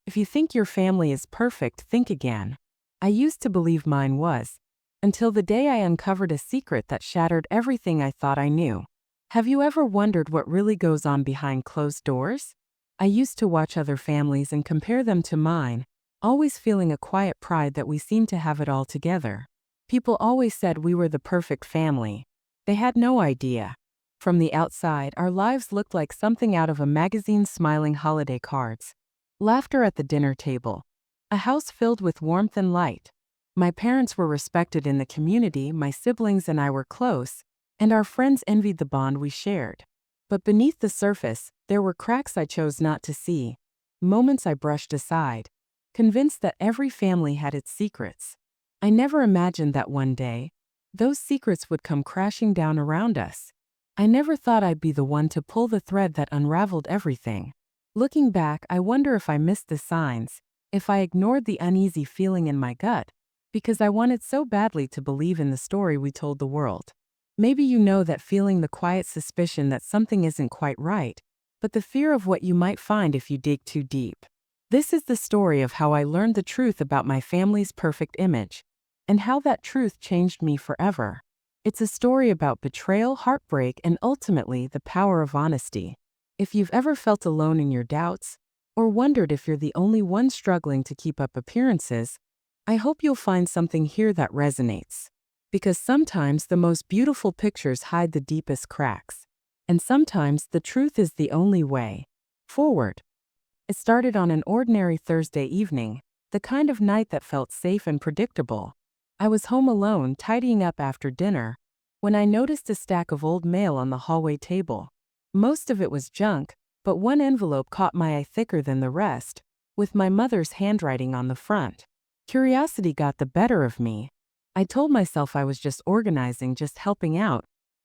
If you think your family is perfect, think again. I used to believe mine was, until the day I uncovered a secret that shattered everything I thought I knew. Have you ever wondered what really goes on behind closed doors? I used to watch other families and compare them to mine, always feeling a quiet pride that we seemed to have it all together. People always said we were the perfect family. They had no idea. From the outside, our lives looked like something out of a magazine's smiling holiday cards. Laughter at the dinner table. A house filled with warmth and light. My parents were respected in the community, my siblings and I were close, and our friends envied the bond we shared. But beneath the surface, there were cracks I chose not to see, moments I brushed aside, convinced that every family had its secrets. I never imagined that one day, those secrets would come crashing down around us. I never thought I'd be the one to pull the thread that unraveled everything. Looking back, I wonder if I missed the signs, if I ignored the uneasy feeling in my gut, because I wanted so badly to believe in the story we told the world. Maybe you know that feeling, the quiet suspicion that something isn't quite right, but the fear of what you might find if you dig too deep. This is the story of how I learned the truth about my family's perfect image, and how that truth changed me forever. It's a story about betrayal, heartbreak, and ultimately the power of honesty. If you've ever felt alone in your doubts, or wondered if you're the only one struggling to keep up appearances, I hope you'll find something here that resonates. Because sometimes the most beautiful pictures hide the deepest cracks. And sometimes the truth is the only way forward. It started on an ordinary Thursday evening, the kind of night that felt safe and predictable. I was home alone, tidying up after dinner, when I noticed a stack of old mail on the hallway table. Most of it was junk, but one envelope caught my eye thicker than the rest, with my mother's handwriting on the front. Curiosity got the better of me. I told myself I was just organizing, just helping out,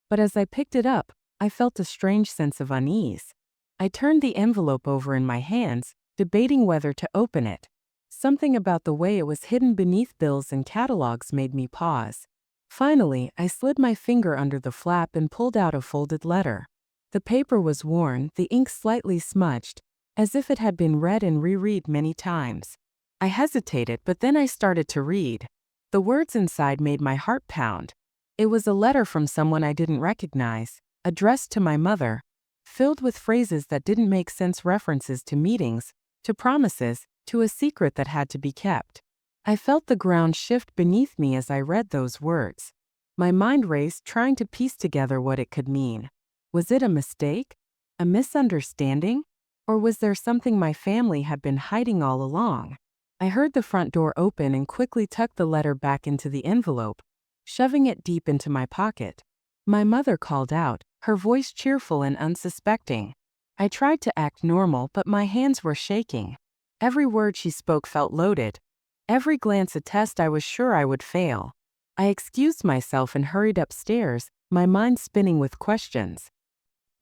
but as I picked it up, I felt a strange sense of unease. I turned the envelope over in my hands, debating whether to open it. Something about the way it was hidden beneath bills and catalogs made me pause. Finally, I slid my finger under the flap and pulled out a folded letter. The paper was worn, the ink slightly smudged, as if it had been read and reread many times. I hesitated, but then I started to read. The words inside made my heart pound. It was a letter from someone I didn't recognize, addressed to my mother, filled with phrases that didn't make sense, references to meetings, to promises, to a secret that had to be kept. I felt the ground shift beneath me as I read those words. My mind raced, trying to piece together what it could mean. Was it a mistake? A misunderstanding? Or was there something my family had been hiding all along? I heard the front door open and quickly tucked the letter back into the envelope, shoving it deep into my pocket. My mother called out, her voice cheerful and unsuspecting. I tried to act normal, but my hands were shaking. Every word she spoke felt loaded. Every glance a test I was sure I would fail. I excused myself and hurried upstairs, my mind spinning with questions.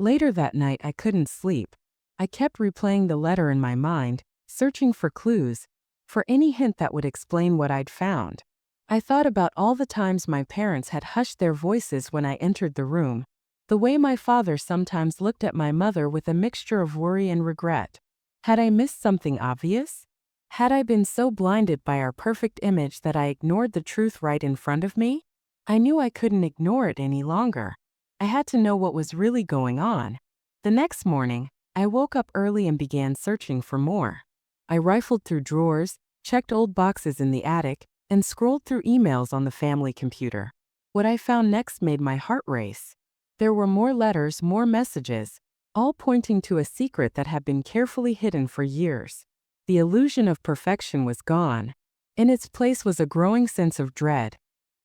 Later that night, I couldn't sleep. I kept replaying the letter in my mind, searching for clues, for any hint that would explain what I'd found. I thought about all the times my parents had hushed their voices when I entered the room, the way my father sometimes looked at my mother with a mixture of worry and regret. Had I missed something obvious? Had I been so blinded by our perfect image that I ignored the truth right in front of me? I knew I couldn't ignore it any longer. I had to know what was really going on. The next morning, I woke up early and began searching for more. I rifled through drawers, checked old boxes in the attic, and scrolled through emails on the family computer. What I found next made my heart race. There were more letters, more messages, all pointing to a secret that had been carefully hidden for years. The illusion of perfection was gone. In its place was a growing sense of dread,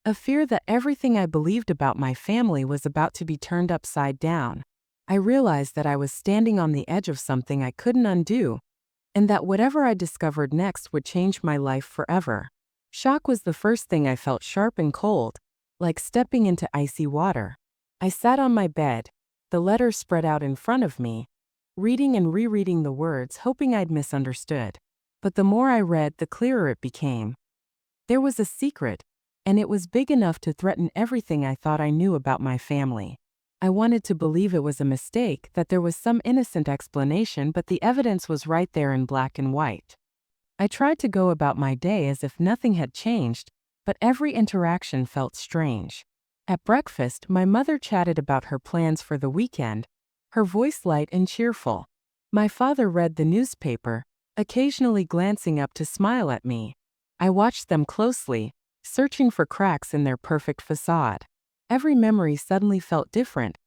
a fear that everything I believed about my family was about to be turned upside down. I realized that I was standing on the edge of something I couldn't undo, and that whatever I discovered next would change my life forever. Shock was the first thing I felt, sharp and cold, like stepping into icy water. I sat on my bed, the letter spread out in front of me, reading and rereading the words, hoping I'd misunderstood. But the more I read, the clearer it became. There was a secret, and it was big enough to threaten everything I thought I knew about my family. I wanted to believe it was a mistake, that there was some innocent explanation, but the evidence was right there in black and white. I tried to go about my day as if nothing had changed, but every interaction felt strange. At breakfast, my mother chatted about her plans for the weekend, her voice light and cheerful. My father read the newspaper, occasionally glancing up to smile at me. I watched them closely, searching for cracks in their perfect facade. Every memory suddenly felt different,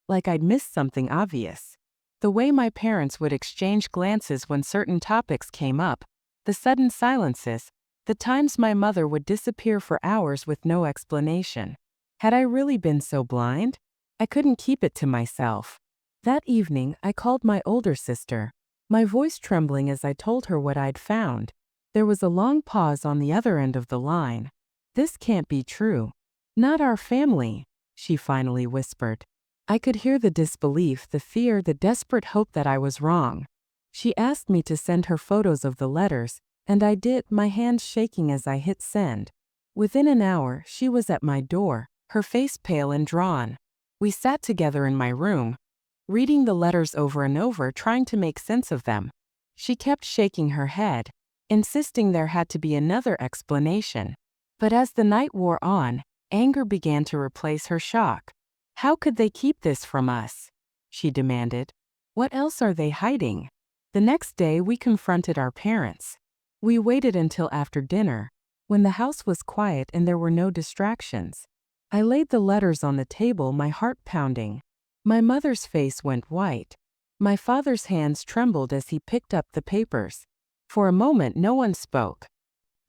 like I'd missed something obvious. The way my parents would exchange glances when certain topics came up, the sudden silences, the times my mother would disappear for hours with no explanation. Had I really been so blind? I couldn't keep it to myself. That evening, I called my older sister, my voice trembling as I told her what I'd found. There was a long pause on the other end of the line. "This can't be true. Not our family," she finally whispered. I could hear the disbelief, the fear, the desperate hope that I was wrong. She asked me to send her photos of the letters, and I did, my hands shaking as I hit send. Within an hour, she was at my door, her face pale and drawn. We sat together in my room, reading the letters over and over, trying to make sense of them. She kept shaking her head, insisting there had to be another explanation. But as the night wore on, anger began to replace her shock. "How could they keep this from us?" she demanded. "What else are they hiding?" The next day, we confronted our parents. We waited until after dinner, when the house was quiet and there were no distractions. I laid the letters on the table, my heart pounding. My mother's face went white. My father's hands trembled as he picked up the papers. For a moment, no one spoke.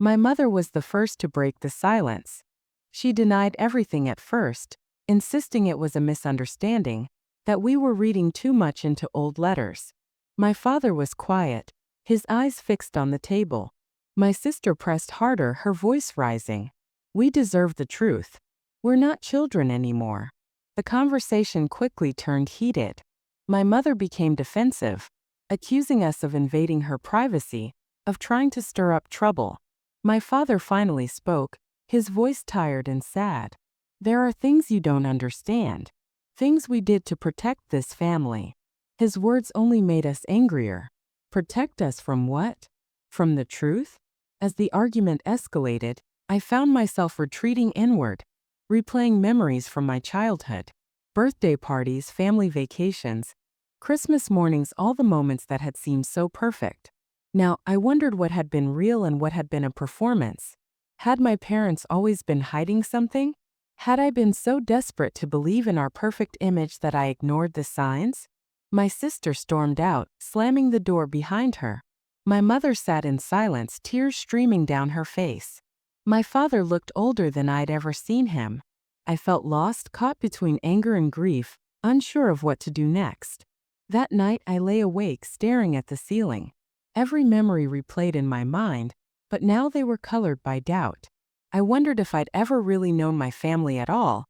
My mother was the first to break the silence. She denied everything at first, insisting it was a misunderstanding, that we were reading too much into old letters. My father was quiet, his eyes fixed on the table. My sister pressed harder, her voice rising. "We deserve the truth. We're not children anymore." The conversation quickly turned heated. My mother became defensive, accusing us of invading her privacy, of trying to stir up trouble. My father finally spoke, his voice tired and sad. "There are things you don't understand. Things we did to protect this family." His words only made us angrier. Protect us from what? From the truth? As the argument escalated, I found myself retreating inward, replaying memories from my childhood. Birthday parties, family vacations, Christmas mornings, all the moments that had seemed so perfect. Now, I wondered what had been real and what had been a performance. Had my parents always been hiding something? Had I been so desperate to believe in our perfect image that I ignored the signs? My sister stormed out, slamming the door behind her. My mother sat in silence, tears streaming down her face. My father looked older than I'd ever seen him. I felt lost, caught between anger and grief, unsure of what to do next. That night, I lay awake, staring at the ceiling. Every memory replayed in my mind, but now they were colored by doubt. I wondered if I'd ever really known my family at all,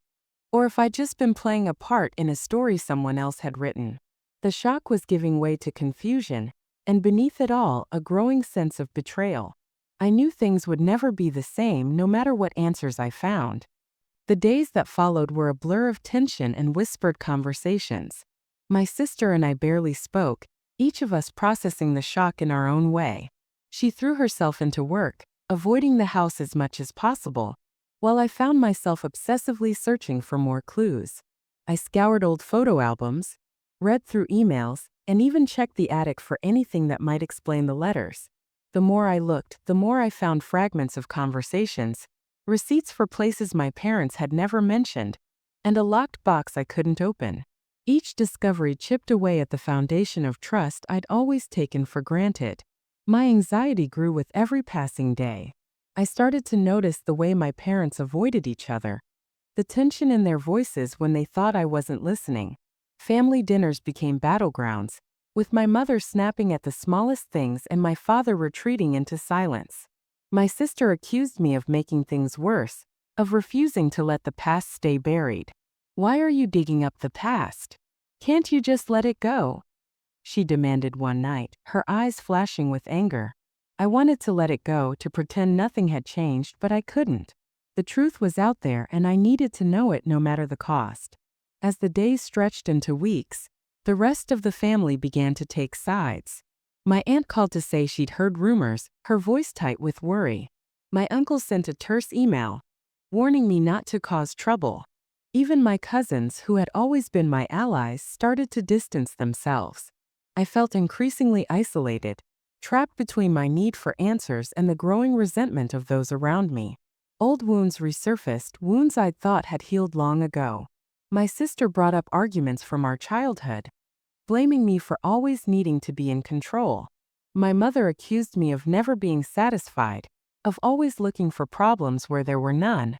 or if I'd just been playing a part in a story someone else had written. The shock was giving way to confusion, and beneath it all, a growing sense of betrayal. I knew things would never be the same, no matter what answers I found. The days that followed were a blur of tension and whispered conversations. My sister and I barely spoke, each of us processing the shock in our own way. She threw herself into work, avoiding the house as much as possible, while I found myself obsessively searching for more clues. I scoured old photo albums, read through emails, and even checked the attic for anything that might explain the letters. The more I looked, the more I found fragments of conversations, receipts for places my parents had never mentioned, and a locked box I couldn't open. Each discovery chipped away at the foundation of trust I'd always taken for granted. My anxiety grew with every passing day. I started to notice the way my parents avoided each other, the tension in their voices when they thought I wasn't listening. Family dinners became battlegrounds, with my mother snapping at the smallest things and my father retreating into silence. My sister accused me of making things worse, of refusing to let the past stay buried. "Why are you digging up the past? Can't you just let it go?" she demanded one night, her eyes flashing with anger. I wanted to let it go, to pretend nothing had changed, but I couldn't. The truth was out there and I needed to know it no matter the cost. As the days stretched into weeks, the rest of the family began to take sides. My aunt called to say she'd heard rumors, her voice tight with worry. My uncle sent a terse email, warning me not to cause trouble. Even my cousins, who had always been my allies, started to distance themselves. I felt increasingly isolated, trapped between my need for answers and the growing resentment of those around me. Old wounds resurfaced, wounds I'd thought had healed long ago. My sister brought up arguments from our childhood, blaming me for always needing to be in control. My mother accused me of never being satisfied, of always looking for problems where there were none.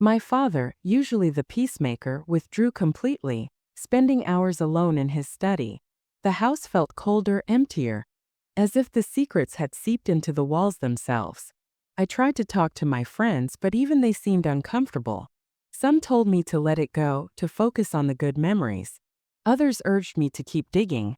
My father, usually the peacemaker, withdrew completely, spending hours alone in his study. The house felt colder, emptier, as if the secrets had seeped into the walls themselves. I tried to talk to my friends, but even they seemed uncomfortable. Some told me to let it go, to focus on the good memories. Others urged me to keep digging,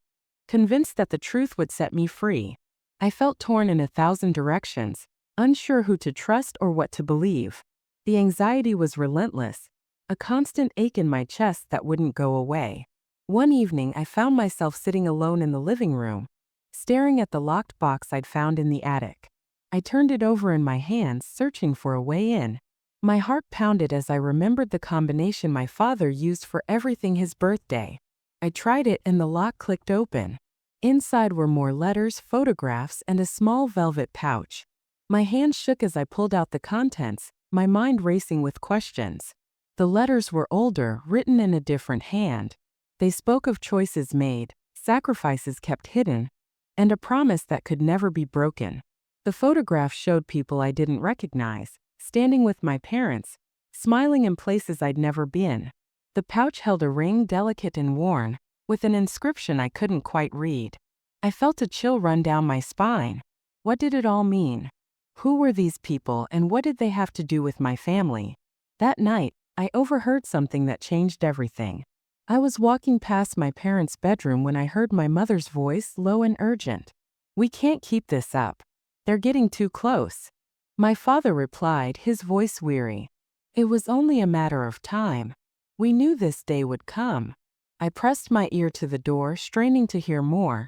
convinced that the truth would set me free. I felt torn in 1,000 directions, unsure who to trust or what to believe. The anxiety was relentless, a constant ache in my chest that wouldn't go away. One evening, I found myself sitting alone in the living room, staring at the locked box I'd found in the attic. I turned it over in my hands, searching for a way in. My heart pounded as I remembered the combination my father used for everything his birthday. I tried it and the lock clicked open. Inside were more letters, photographs, and a small velvet pouch. My hands shook as I pulled out the contents, my mind racing with questions. The letters were older, written in a different hand. They spoke of choices made, sacrifices kept hidden, and a promise that could never be broken. The photographs showed people I didn't recognize, standing with my parents, smiling in places I'd never been. The pouch held a ring, delicate and worn, with an inscription I couldn't quite read. I felt a chill run down my spine. What did it all mean? Who were these people and what did they have to do with my family? That night, I overheard something that changed everything. I was walking past my parents' bedroom when I heard my mother's voice, low and urgent. "We can't keep this up. They're getting too close." My father replied, his voice weary. "It was only a matter of time. We knew this day would come." I pressed my ear to the door, straining to hear more,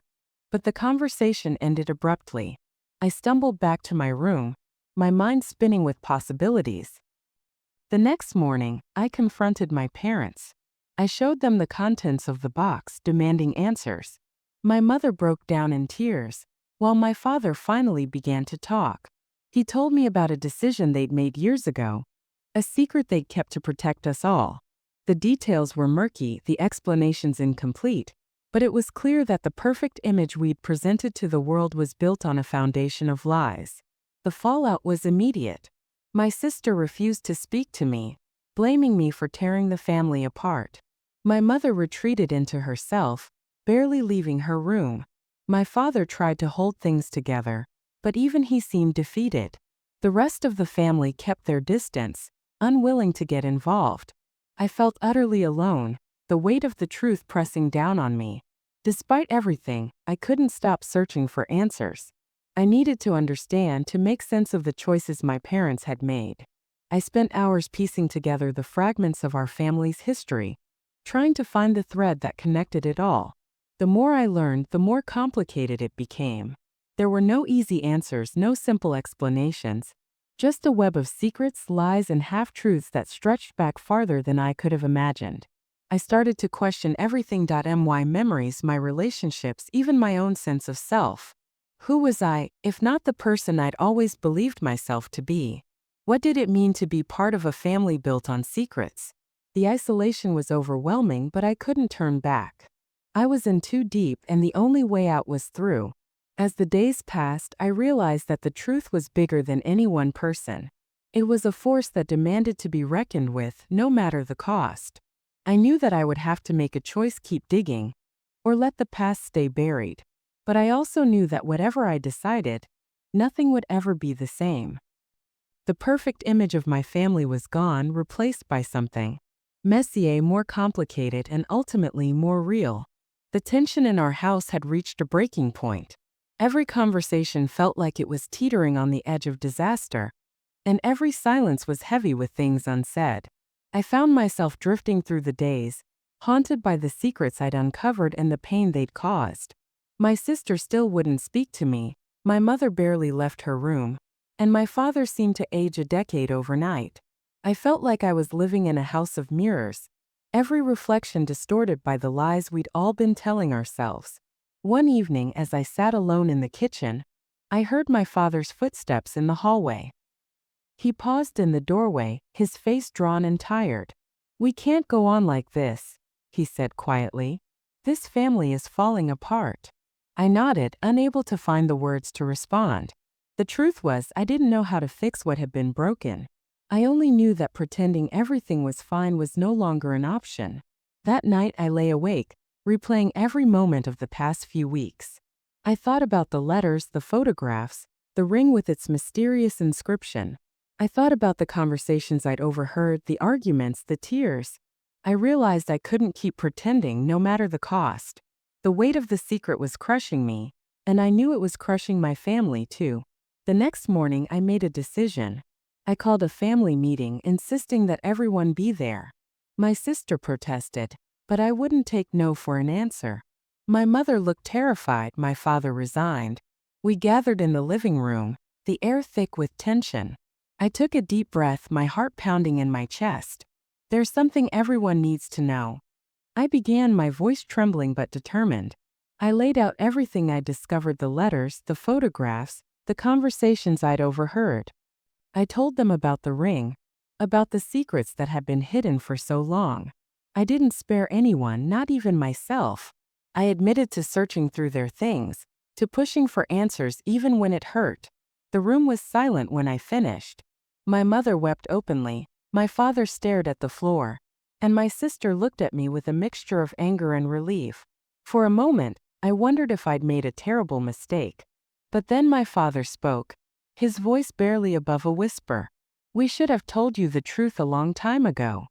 but the conversation ended abruptly. I stumbled back to my room, my mind spinning with possibilities. The next morning, I confronted my parents. I showed them the contents of the box, demanding answers. My mother broke down in tears, while my father finally began to talk. He told me about a decision they'd made years ago, a secret they'd kept to protect us all. The details were murky, the explanations incomplete, but it was clear that the perfect image we'd presented to the world was built on a foundation of lies. The fallout was immediate. My sister refused to speak to me, blaming me for tearing the family apart. My mother retreated into herself, barely leaving her room. My father tried to hold things together, but even he seemed defeated. The rest of the family kept their distance, unwilling to get involved. I felt utterly alone, the weight of the truth pressing down on me. Despite everything, I couldn't stop searching for answers. I needed to understand, to make sense of the choices my parents had made. I spent hours piecing together the fragments of our family's history, trying to find the thread that connected it all. The more I learned, the more complicated it became. There were no easy answers, no simple explanations, just a web of secrets, lies, and half-truths that stretched back farther than I could have imagined. I started to question everything. My memories, my relationships, even my own sense of self. Who was I, if not the person I'd always believed myself to be? What did it mean to be part of a family built on secrets? The isolation was overwhelming, but I couldn't turn back. I was in too deep, and the only way out was through. As the days passed, I realized that the truth was bigger than any one person. It was a force that demanded to be reckoned with, no matter the cost. I knew that I would have to make a choice: keep digging, or let the past stay buried. But I also knew that whatever I decided, nothing would ever be the same. The perfect image of my family was gone, replaced by something messier, more complicated, and ultimately more real. The tension in our house had reached a breaking point. Every conversation felt like it was teetering on the edge of disaster, and every silence was heavy with things unsaid. I found myself drifting through the days, haunted by the secrets I'd uncovered and the pain they'd caused. My sister still wouldn't speak to me, my mother barely left her room, and my father seemed to age a decade overnight. I felt like I was living in a house of mirrors, every reflection distorted by the lies we'd all been telling ourselves. One evening, as I sat alone in the kitchen, I heard my father's footsteps in the hallway. He paused in the doorway, his face drawn and tired. "We can't go on like this," he said quietly. "This family is falling apart." I nodded, unable to find the words to respond. The truth was, I didn't know how to fix what had been broken. I only knew that pretending everything was fine was no longer an option. That night I lay awake, replaying every moment of the past few weeks. I thought about the letters, the photographs, the ring with its mysterious inscription. I thought about the conversations I'd overheard, the arguments, the tears. I realized I couldn't keep pretending no matter the cost. The weight of the secret was crushing me, and I knew it was crushing my family too. The next morning I made a decision. I called a family meeting, insisting that everyone be there. My sister protested, but I wouldn't take no for an answer. My mother looked terrified, my father resigned. We gathered in the living room, the air thick with tension. I took a deep breath, my heart pounding in my chest. "There's something everyone needs to know," I began, my voice trembling but determined. I laid out everything I'd discovered, the letters, the photographs, the conversations I'd overheard. I told them about the ring, about the secrets that had been hidden for so long. I didn't spare anyone, not even myself. I admitted to searching through their things, to pushing for answers even when it hurt. The room was silent when I finished. My mother wept openly, my father stared at the floor, and my sister looked at me with a mixture of anger and relief. For a moment, I wondered if I'd made a terrible mistake. But then my father spoke, his voice barely above a whisper. "We should have told you the truth a long time ago."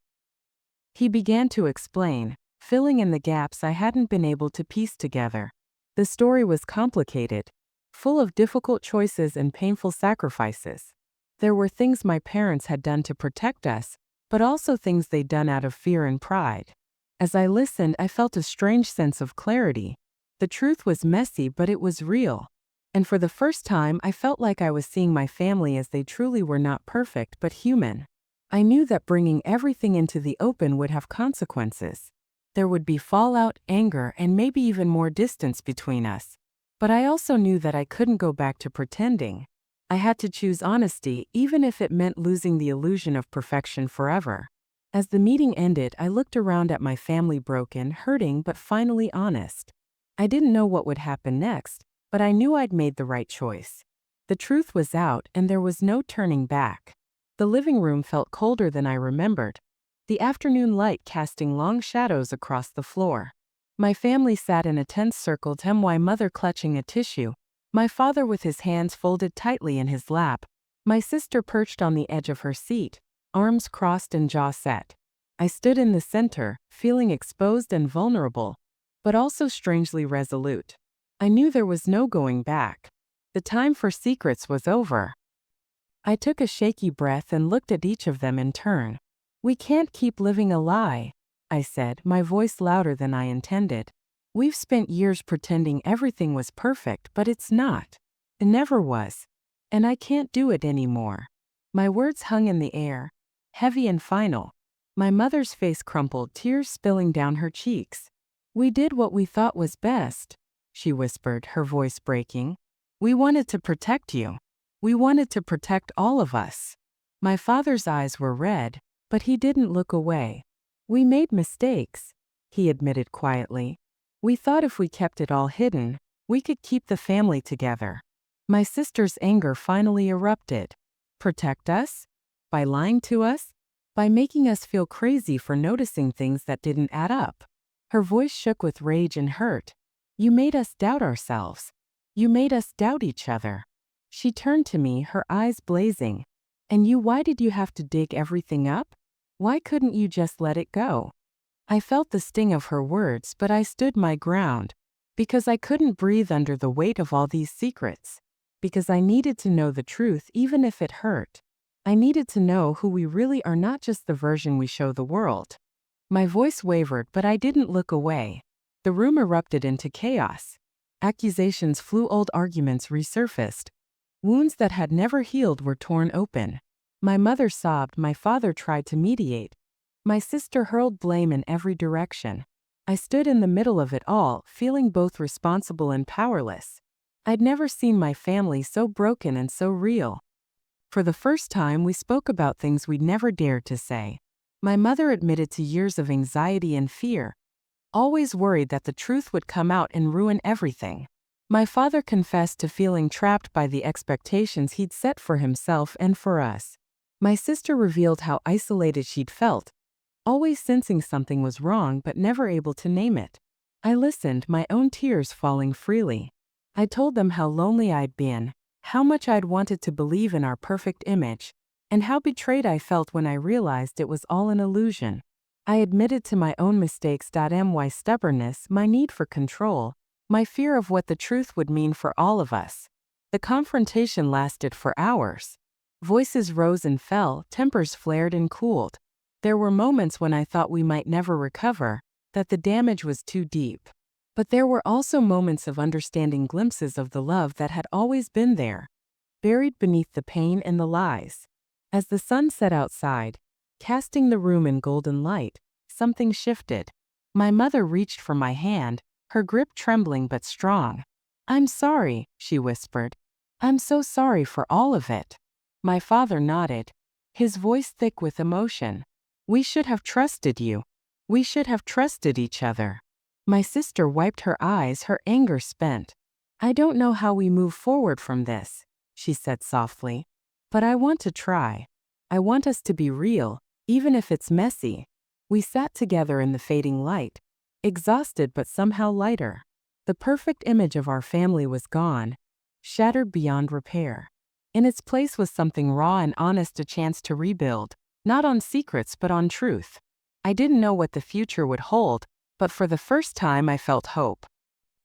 He began to explain, filling in the gaps I hadn't been able to piece together. The story was complicated, full of difficult choices and painful sacrifices. There were things my parents had done to protect us, but also things they'd done out of fear and pride. As I listened, I felt a strange sense of clarity. The truth was messy, but it was real. And for the first time, I felt like I was seeing my family as they truly were, not perfect, but human. I knew that bringing everything into the open would have consequences. There would be fallout, anger, and maybe even more distance between us. But I also knew that I couldn't go back to pretending. I had to choose honesty, even if it meant losing the illusion of perfection forever. As the meeting ended, I looked around at my family, broken, hurting, but finally honest. I didn't know what would happen next, but I knew I'd made the right choice. The truth was out, and there was no turning back. The living room felt colder than I remembered, the afternoon light casting long shadows across the floor. My family sat in a tense circle, my mother clutching a tissue, my father with his hands folded tightly in his lap, my sister perched on the edge of her seat, arms crossed and jaw set. I stood in the center, feeling exposed and vulnerable, but also strangely resolute. I knew there was no going back. The time for secrets was over. I took a shaky breath and looked at each of them in turn. "We can't keep living a lie," I said, my voice louder than I intended. "We've spent years pretending everything was perfect, but it's not. It never was. And I can't do it anymore." My words hung in the air, heavy and final. My mother's face crumpled, tears spilling down her cheeks. "We did what we thought was best," she whispered, her voice breaking. "We wanted to protect you. We wanted to protect all of us." My father's eyes were red, but he didn't look away. "We made mistakes," he admitted quietly. "We thought if we kept it all hidden, we could keep the family together." My sister's anger finally erupted. Protect us? By lying to us? By making us feel crazy for noticing things that didn't add up? Her voice shook with rage and hurt. "You made us doubt ourselves. You made us doubt each other." She turned to me, her eyes blazing. "And you, why did you have to dig everything up? Why couldn't you just let it go?" I felt the sting of her words, but I stood my ground. Because I couldn't breathe under the weight of all these secrets. Because I needed to know the truth even if it hurt. I needed to know who we really are, not just the version we show the world. My voice wavered, but I didn't look away. The room erupted into chaos. Accusations flew, old arguments resurfaced. Wounds that had never healed were torn open. My mother sobbed, my father tried to mediate. My sister hurled blame in every direction. I stood in the middle of it all, feeling both responsible and powerless. I'd never seen my family so broken and so real. For the first time, we spoke about things we'd never dared to say. My mother admitted to years of anxiety and fear, always worried that the truth would come out and ruin everything. My father confessed to feeling trapped by the expectations he'd set for himself and for us. My sister revealed how isolated she'd felt, always sensing something was wrong but never able to name it. I listened, my own tears falling freely. I told them how lonely I'd been, how much I'd wanted to believe in our perfect image, and how betrayed I felt when I realized it was all an illusion. I admitted to my own mistakes. My stubbornness, my need for control, my fear of what the truth would mean for all of us. The confrontation lasted for hours. Voices rose and fell, tempers flared and cooled. There were moments when I thought we might never recover, that the damage was too deep. But there were also moments of understanding, glimpses of the love that had always been there, buried beneath the pain and the lies. As the sun set outside, casting the room in golden light, something shifted. My mother reached for my hand, her grip trembling but strong. "I'm sorry," she whispered. "I'm so sorry for all of it." My father nodded, his voice thick with emotion. "We should have trusted you. We should have trusted each other." My sister wiped her eyes, her anger spent. "I don't know how we move forward from this," she said softly. "But I want to try. I want us to be real, even if it's messy." We sat together in the fading light, exhausted but somehow lighter. The perfect image of our family was gone, shattered beyond repair. In its place was something raw and honest, a chance to rebuild, not on secrets but on truth. I didn't know what the future would hold, but for the first time I felt hope.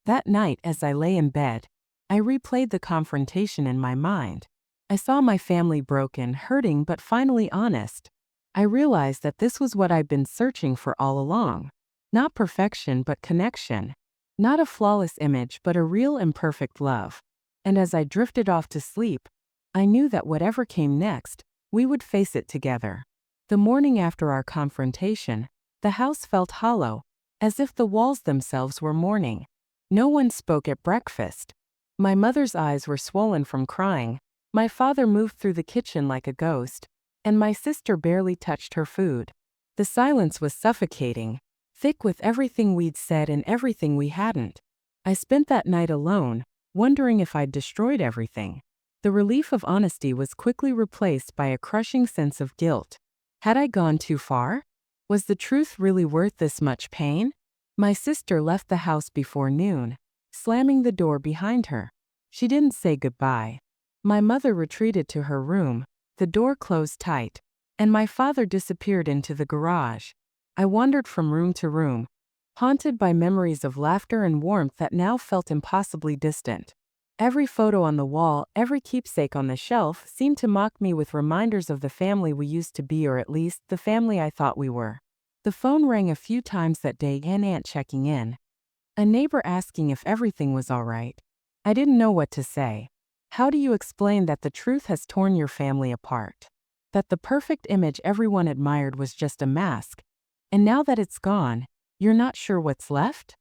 That night, as I lay in bed, I replayed the confrontation in my mind. I saw my family broken, hurting but finally honest. I realized that this was what I'd been searching for all along. Not perfection but connection. Not a flawless image but a real imperfect love. And as I drifted off to sleep, I knew that whatever came next, we would face it together. The morning after our confrontation, the house felt hollow, as if the walls themselves were mourning. No one spoke at breakfast. My mother's eyes were swollen from crying, my father moved through the kitchen like a ghost, and my sister barely touched her food. The silence was suffocating, thick with everything we'd said and everything we hadn't. I spent that night alone, wondering if I'd destroyed everything. The relief of honesty was quickly replaced by a crushing sense of guilt. Had I gone too far? Was the truth really worth this much pain? My sister left the house before noon, slamming the door behind her. She didn't say goodbye. My mother retreated to her room, the door closed tight, and my father disappeared into the garage. I wandered from room to room, haunted by memories of laughter and warmth that now felt impossibly distant. Every photo on the wall, every keepsake on the shelf seemed to mock me with reminders of the family we used to be, or at least the family I thought we were. The phone rang a few times that day, an aunt checking in, a neighbor asking if everything was all right. I didn't know what to say. How do you explain that the truth has torn your family apart? That the perfect image everyone admired was just a mask, and now that it's gone, you're not sure what's left?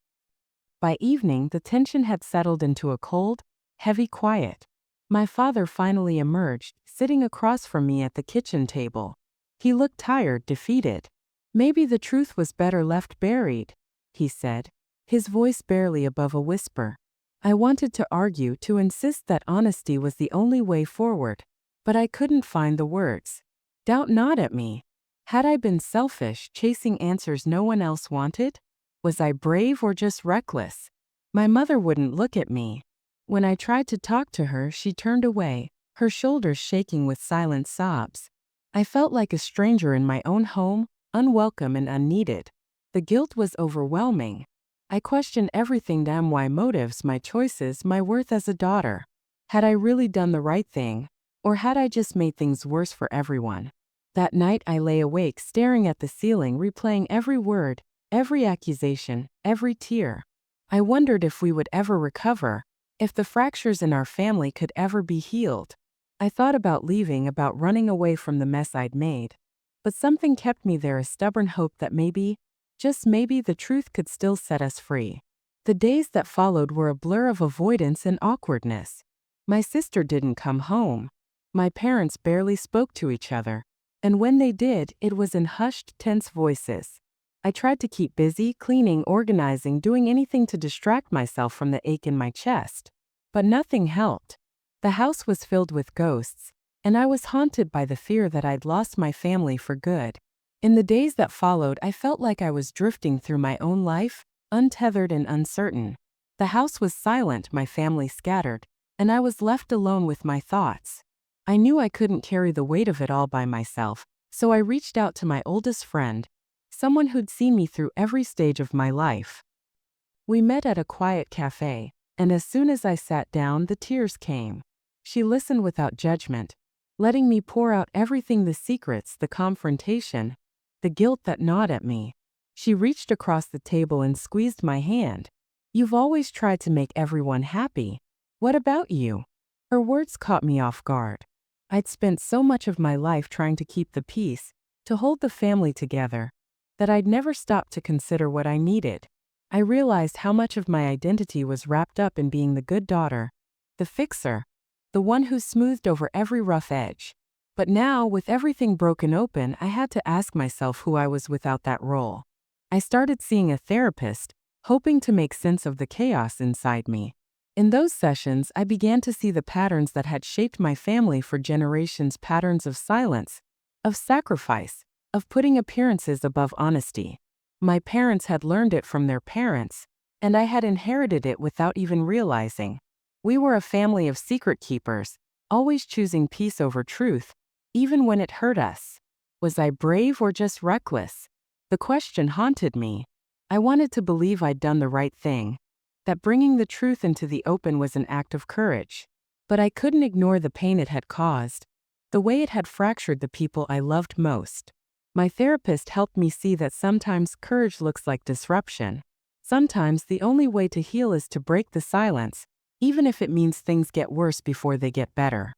By evening, the tension had settled into a cold, heavy quiet. My father finally emerged, sitting across from me at the kitchen table. He looked tired, defeated. "Maybe the truth was better left buried," he said, his voice barely above a whisper. I wanted to argue, to insist that honesty was the only way forward, but I couldn't find the words. Doubt gnawed at me. Had I been selfish, chasing answers no one else wanted? Was I brave or just reckless? My mother wouldn't look at me. When I tried to talk to her, she turned away, her shoulders shaking with silent sobs. I felt like a stranger in my own home, unwelcome and unneeded. The guilt was overwhelming. I questioned everything, my motives, my choices, my worth as a daughter. Had I really done the right thing, or had I just made things worse for everyone? That night I lay awake, staring at the ceiling, replaying every word, every accusation, every tear. I wondered if we would ever recover, if the fractures in our family could ever be healed. I thought about leaving, about running away from the mess I'd made. But something kept me there, a stubborn hope that maybe, just maybe, the truth could still set us free. The days that followed were a blur of avoidance and awkwardness. My sister didn't come home. My parents barely spoke to each other. And when they did, it was in hushed, tense voices. I tried to keep busy, cleaning, organizing, doing anything to distract myself from the ache in my chest. But nothing helped. The house was filled with ghosts, and I was haunted by the fear that I'd lost my family for good. In the days that followed, I felt like I was drifting through my own life, untethered and uncertain. The house was silent, my family scattered, and I was left alone with my thoughts. I knew I couldn't carry the weight of it all by myself, so I reached out to my oldest friend, someone who'd seen me through every stage of my life. We met at a quiet cafe, and as soon as I sat down, the tears came. She listened without judgment, letting me pour out everything, the secrets, the confrontation, the guilt that gnawed at me. She reached across the table and squeezed my hand. "You've always tried to make everyone happy. What about you?" Her words caught me off guard. I'd spent so much of my life trying to keep the peace, to hold the family together, that I'd never stopped to consider what I needed. I realized how much of my identity was wrapped up in being the good daughter, the fixer, the one who smoothed over every rough edge. But now, with everything broken open, I had to ask myself who I was without that role. I started seeing a therapist, hoping to make sense of the chaos inside me. In those sessions, I began to see the patterns that had shaped my family for generations, patterns of silence, of sacrifice, of putting appearances above honesty. My parents had learned it from their parents, and I had inherited it without even realizing. We were a family of secret keepers, always choosing peace over truth, even when it hurt us. Was I brave or just reckless? The question haunted me. I wanted to believe I'd done the right thing, that bringing the truth into the open was an act of courage. But I couldn't ignore the pain it had caused, the way it had fractured the people I loved most. My therapist helped me see that sometimes courage looks like disruption. Sometimes the only way to heal is to break the silence, even if it means things get worse before they get better.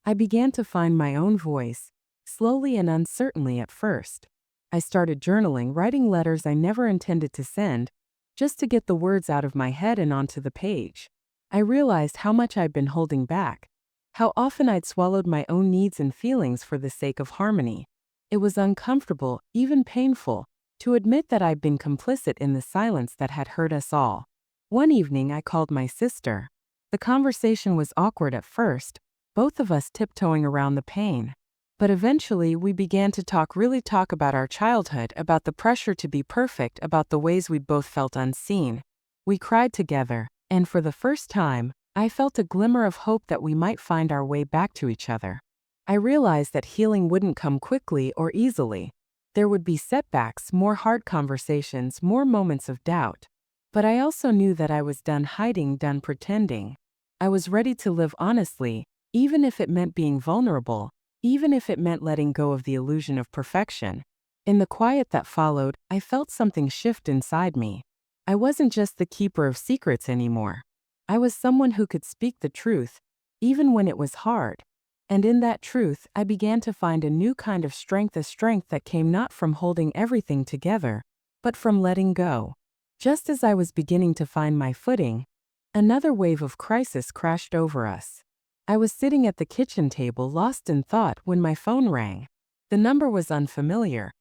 I began to find my own voice, slowly and uncertainly at first. I started journaling, writing letters I never intended to send, just to get the words out of my head and onto the page. I realized how much I'd been holding back, how often I'd swallowed my own needs and feelings for the sake of harmony. It was uncomfortable, even painful, to admit that I'd been complicit in the silence that had hurt us all. One evening, I called my sister. The conversation was awkward at first, both of us tiptoeing around the pain. But eventually, we began to really talk about our childhood, about the pressure to be perfect, about the ways we'd both felt unseen. We cried together, and for the first time, I felt a glimmer of hope that we might find our way back to each other. I realized that healing wouldn't come quickly or easily. There would be setbacks, more hard conversations, more moments of doubt. But I also knew that I was done hiding, done pretending. I was ready to live honestly, even if it meant being vulnerable, even if it meant letting go of the illusion of perfection. In the quiet that followed, I felt something shift inside me. I wasn't just the keeper of secrets anymore. I was someone who could speak the truth, even when it was hard. And in that truth, I began to find a new kind of strength, a strength that came not from holding everything together, but from letting go. Just as I was beginning to find my footing, another wave of crisis crashed over us. I was sitting at the kitchen table, lost in thought, when my phone rang. The number was unfamiliar,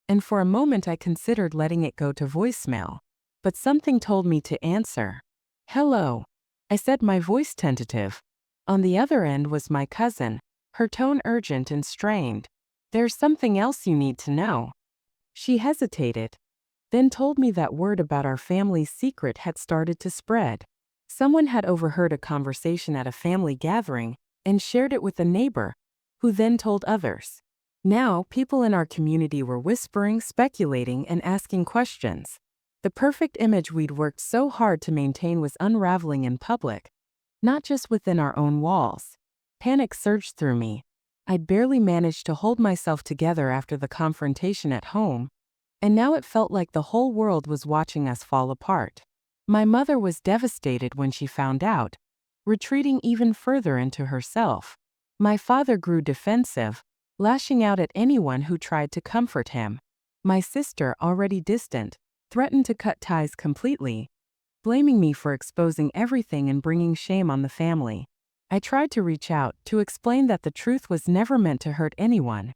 and for a moment I considered letting it go to voicemail. But something told me to answer. "Hello," I said, my voice tentative. On the other end was my cousin, her tone urgent and strained. "There's something else you need to know." She hesitated, then told me that word about our family's secret had started to spread. Someone had overheard a conversation at a family gathering and shared it with a neighbor, who then told others. Now, people in our community were whispering, speculating, and asking questions. The perfect image we'd worked so hard to maintain was unraveling in public, not just within our own walls. Panic surged through me. I'd barely managed to hold myself together after the confrontation at home, and now it felt like the whole world was watching us fall apart. My mother was devastated when she found out, retreating even further into herself. My father grew defensive, lashing out at anyone who tried to comfort him. My sister, already distant, threatened to cut ties completely, blaming me for exposing everything and bringing shame on the family. I tried to reach out, to explain that the truth was never meant to hurt anyone.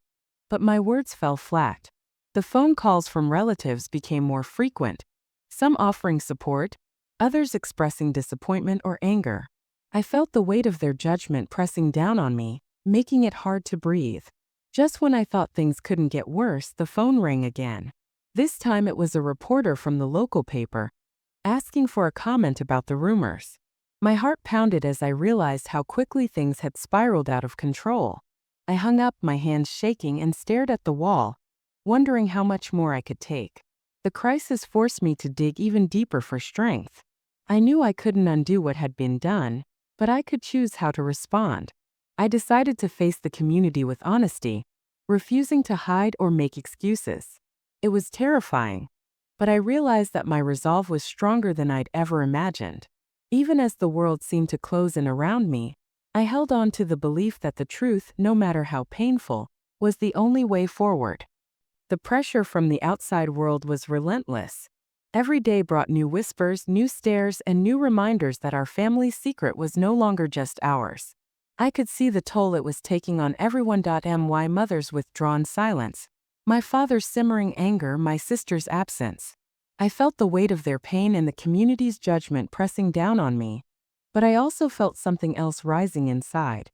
But my words fell flat. The phone calls from relatives became more frequent, some offering support, others expressing disappointment or anger. I felt the weight of their judgment pressing down on me, making it hard to breathe. Just when I thought things couldn't get worse, the phone rang again. This time it was a reporter from the local paper, asking for a comment about the rumors. My heart pounded as I realized how quickly things had spiraled out of control. I hung up, my hands shaking, and stared at the wall, wondering how much more I could take. The crisis forced me to dig even deeper for strength. I knew I couldn't undo what had been done, but I could choose how to respond. I decided to face the community with honesty, refusing to hide or make excuses. It was terrifying, but I realized that my resolve was stronger than I'd ever imagined. Even as the world seemed to close in around me, I held on to the belief that the truth, no matter how painful, was the only way forward. The pressure from the outside world was relentless. Every day brought new whispers, new stares, and new reminders that our family's secret was no longer just ours. I could see the toll it was taking on everyone. My mother's withdrawn silence, my father's simmering anger, my sister's absence. I felt the weight of their pain and the community's judgment pressing down on me. But I also felt something else rising inside.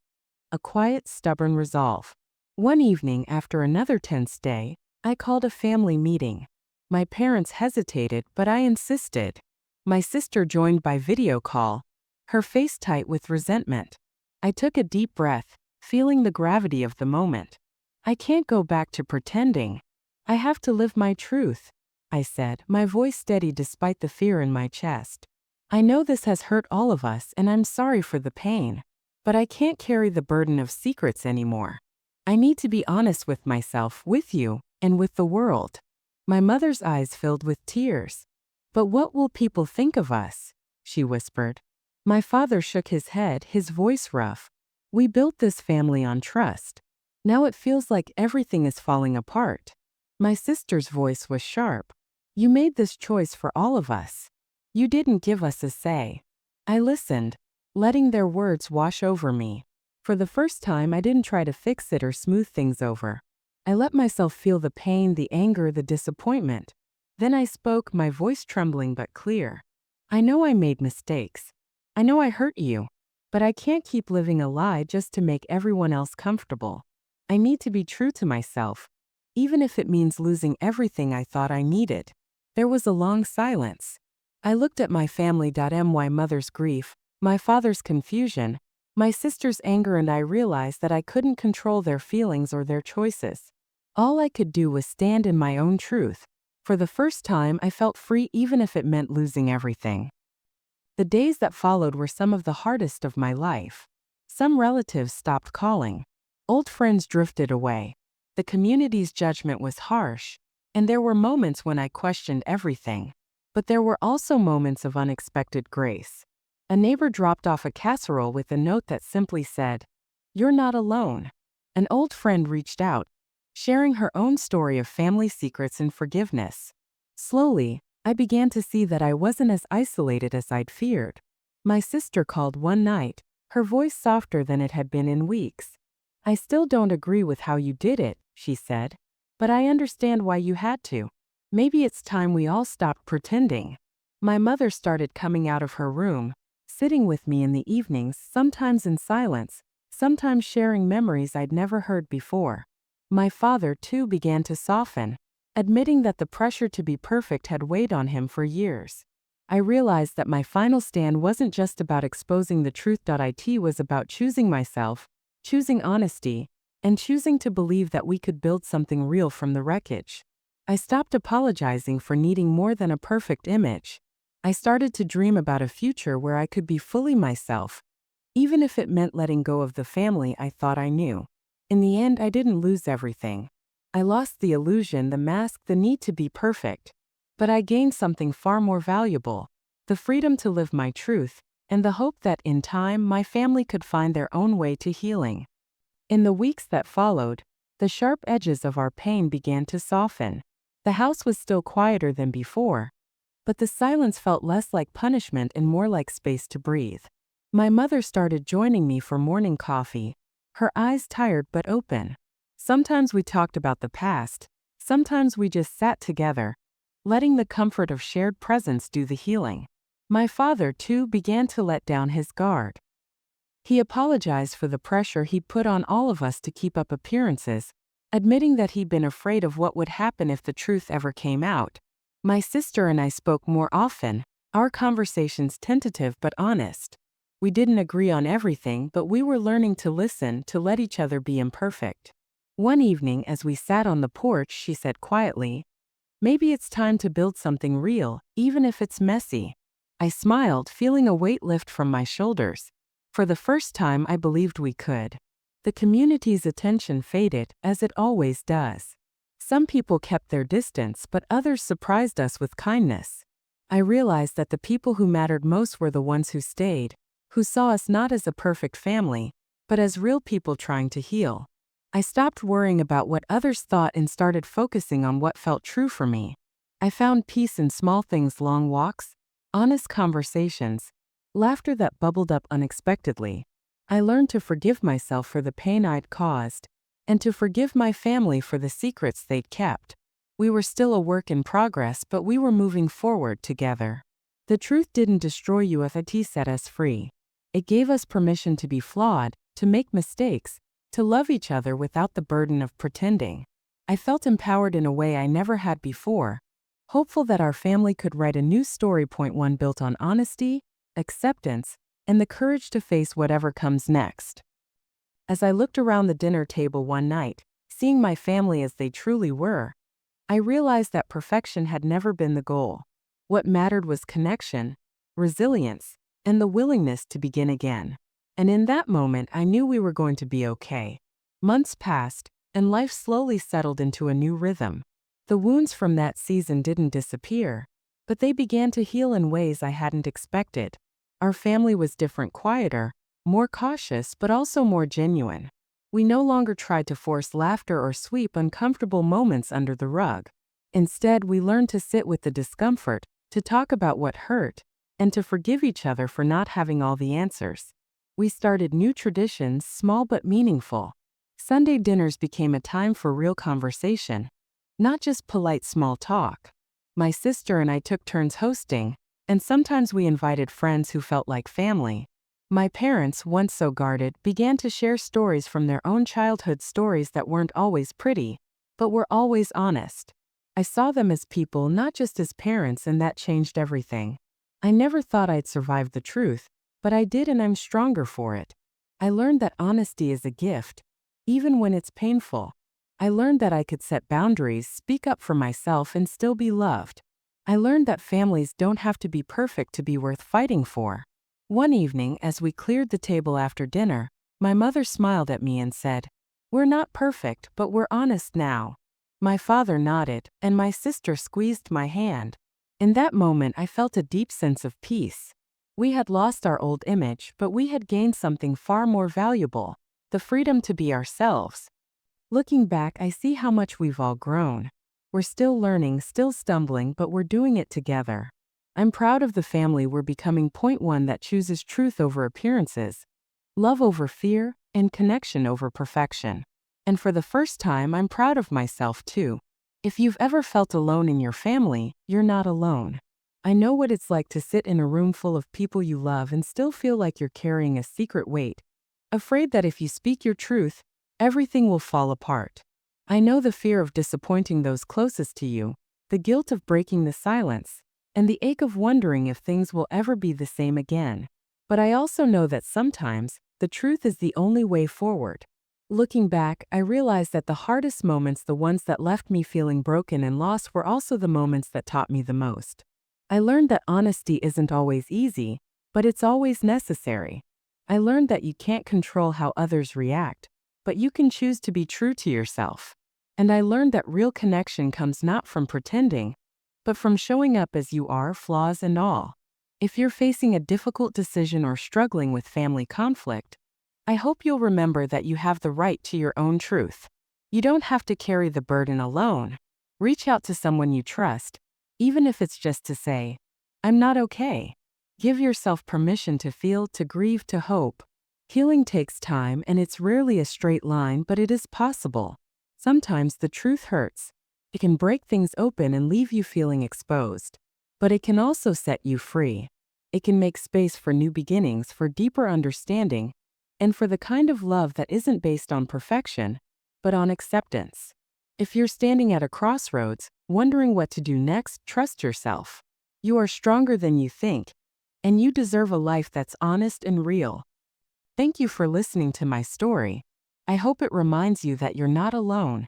A quiet, stubborn resolve. One evening, after another tense day, I called a family meeting. My parents hesitated, but I insisted. My sister joined by video call, her face tight with resentment. I took a deep breath, feeling the gravity of the moment. I can't go back to pretending. I have to live my truth, I said, my voice steady despite the fear in my chest. I know this has hurt all of us and I'm sorry for the pain, but I can't carry the burden of secrets anymore. I need to be honest with myself, with you, and with the world. My mother's eyes filled with tears. But what will people think of us? She whispered. My father shook his head, his voice rough. We built this family on trust. Now it feels like everything is falling apart. My sister's voice was sharp. You made this choice for all of us. You didn't give us a say. I listened, letting their words wash over me. For the first time, I didn't try to fix it or smooth things over. I let myself feel the pain, the anger, the disappointment. Then I spoke, my voice trembling but clear. I know I made mistakes. I know I hurt you. But I can't keep living a lie just to make everyone else comfortable. I need to be true to myself, even if it means losing everything I thought I needed. There was a long silence. I looked at my family. My mother's grief, my father's confusion, my sister's anger, and I realized that I couldn't control their feelings or their choices. All I could do was stand in my own truth. For the first time, I felt free even if it meant losing everything. The days that followed were some of the hardest of my life. Some relatives stopped calling. Old friends drifted away. The community's judgment was harsh, and there were moments when I questioned everything. But there were also moments of unexpected grace. A neighbor dropped off a casserole with a note that simply said, "You're not alone." An old friend reached out, sharing her own story of family secrets and forgiveness. Slowly, I began to see that I wasn't as isolated as I'd feared. My sister called one night, her voice softer than it had been in weeks. I still don't agree with how you did it, she said, but I understand why you had to. Maybe it's time we all stopped pretending. My mother started coming out of her room, sitting with me in the evenings, sometimes in silence, sometimes sharing memories I'd never heard before. My father, too, began to soften, admitting that the pressure to be perfect had weighed on him for years. I realized that my final stand wasn't just about exposing the truth. It was about choosing myself, choosing honesty, and choosing to believe that we could build something real from the wreckage. I stopped apologizing for needing more than a perfect image. I started to dream about a future where I could be fully myself, even if it meant letting go of the family I thought I knew. In the end, I didn't lose everything. I lost the illusion, the mask, the need to be perfect. But I gained something far more valuable: the freedom to live my truth, and the hope that in time my family could find their own way to healing. In the weeks that followed, the sharp edges of our pain began to soften. The house was still quieter than before, but the silence felt less like punishment and more like space to breathe. My mother started joining me for morning coffee, her eyes tired but open. Sometimes we talked about the past, sometimes we just sat together, letting the comfort of shared presence do the healing. My father, too, began to let down his guard. He apologized for the pressure he'd put on all of us to keep up appearances, admitting that he'd been afraid of what would happen if the truth ever came out. My sister and I spoke more often, our conversations tentative but honest. We didn't agree on everything, but we were learning to listen, to let each other be imperfect. One evening, as we sat on the porch, she said quietly, "Maybe it's time to build something real, even if it's messy." I smiled, feeling a weight lift from my shoulders. For the first time, I believed we could. The community's attention faded, as it always does. Some people kept their distance, but others surprised us with kindness. I realized that the people who mattered most were the ones who stayed, who saw us not as a perfect family, but as real people trying to heal. I stopped worrying about what others thought and started focusing on what felt true for me. I found peace in small things: long walks, honest conversations, laughter that bubbled up unexpectedly. I learned to forgive myself for the pain I'd caused, and to forgive my family for the secrets they'd kept. We were still a work in progress, but we were moving forward together. The truth didn't destroy you, it set us free. It gave us permission to be flawed, to make mistakes, to love each other without the burden of pretending. I felt empowered in a way I never had before, hopeful that our family could write a new story, one built on honesty, acceptance, and the courage to face whatever comes next. As I looked around the dinner table one night, seeing my family as they truly were, I realized that perfection had never been the goal. What mattered was connection, resilience, and the willingness to begin again. And in that moment, I knew we were going to be okay. Months passed, and life slowly settled into a new rhythm. The wounds from that season didn't disappear, but they began to heal in ways I hadn't expected. Our family was different, quieter, more cautious, but also more genuine. We no longer tried to force laughter or sweep uncomfortable moments under the rug. Instead, we learned to sit with the discomfort, to talk about what hurt, and to forgive each other for not having all the answers. We started new traditions, small but meaningful. Sunday dinners became a time for real conversation, not just polite small talk. My sister and I took turns hosting, and sometimes we invited friends who felt like family. My parents, once so guarded, began to share stories from their own childhood, stories that weren't always pretty, but were always honest. I saw them as people, not just as parents, and that changed everything. I never thought I'd survive the truth, but I did, and I'm stronger for it. I learned that honesty is a gift, even when it's painful. I learned that I could set boundaries, speak up for myself, and still be loved. I learned that families don't have to be perfect to be worth fighting for. One evening, as we cleared the table after dinner, my mother smiled at me and said, "We're not perfect, but we're honest now." My father nodded, and my sister squeezed my hand. In that moment, I felt a deep sense of peace. We had lost our old image, but we had gained something far more valuable: the freedom to be ourselves. Looking back, I see how much we've all grown. We're still learning, still stumbling, but we're doing it together. I'm proud of the family we're becoming. One that chooses truth over appearances, love over fear, and connection over perfection. And for the first time, I'm proud of myself too. If you've ever felt alone in your family, you're not alone. I know what it's like to sit in a room full of people you love and still feel like you're carrying a secret weight, afraid that if you speak your truth, everything will fall apart. I know the fear of disappointing those closest to you, the guilt of breaking the silence, and the ache of wondering if things will ever be the same again. But I also know that sometimes, the truth is the only way forward. Looking back, I realized that the hardest moments, the ones that left me feeling broken and lost, were also the moments that taught me the most. I learned that honesty isn't always easy, but it's always necessary. I learned that you can't control how others react, but you can choose to be true to yourself. And I learned that real connection comes not from pretending, but from showing up as you are, flaws and all. If you're facing a difficult decision or struggling with family conflict, I hope you'll remember that you have the right to your own truth. You don't have to carry the burden alone. Reach out to someone you trust, even if it's just to say, "I'm not okay." Give yourself permission to feel, to grieve, to hope. Healing takes time, and it's rarely a straight line, but it is possible. Sometimes the truth hurts. It can break things open and leave you feeling exposed. But it can also set you free. It can make space for new beginnings, for deeper understanding, and for the kind of love that isn't based on perfection, but on acceptance. If you're standing at a crossroads, wondering what to do next, trust yourself. You are stronger than you think, and you deserve a life that's honest and real. Thank you for listening to my story. I hope it reminds you that you're not alone,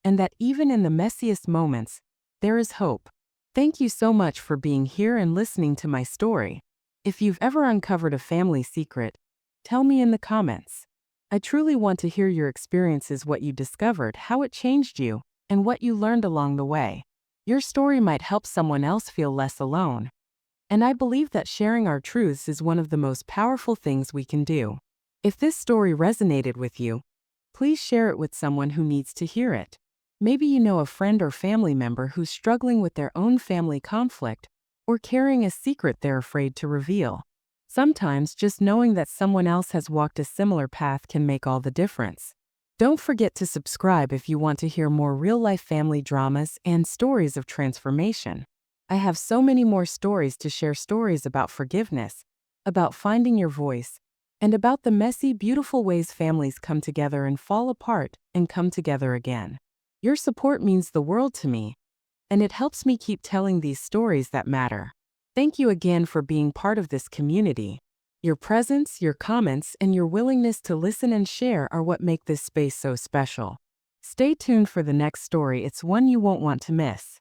and that even in the messiest moments, there is hope. Thank you so much for being here and listening to my story. If you've ever uncovered a family secret, tell me in the comments. I truly want to hear your experiences, what you discovered, how it changed you, and what you learned along the way. Your story might help someone else feel less alone. And I believe that sharing our truths is one of the most powerful things we can do. If this story resonated with you, please share it with someone who needs to hear it. Maybe you know a friend or family member who's struggling with their own family conflict or carrying a secret they're afraid to reveal. Sometimes just knowing that someone else has walked a similar path can make all the difference. Don't forget to subscribe if you want to hear more real-life family dramas and stories of transformation. I have so many more stories to share, stories about forgiveness, about finding your voice, and about the messy, beautiful ways families come together and fall apart and come together again. Your support means the world to me, and it helps me keep telling these stories that matter. Thank you again for being part of this community. Your presence, your comments, and your willingness to listen and share are what make this space so special. Stay tuned for the next story. It's one you won't want to miss.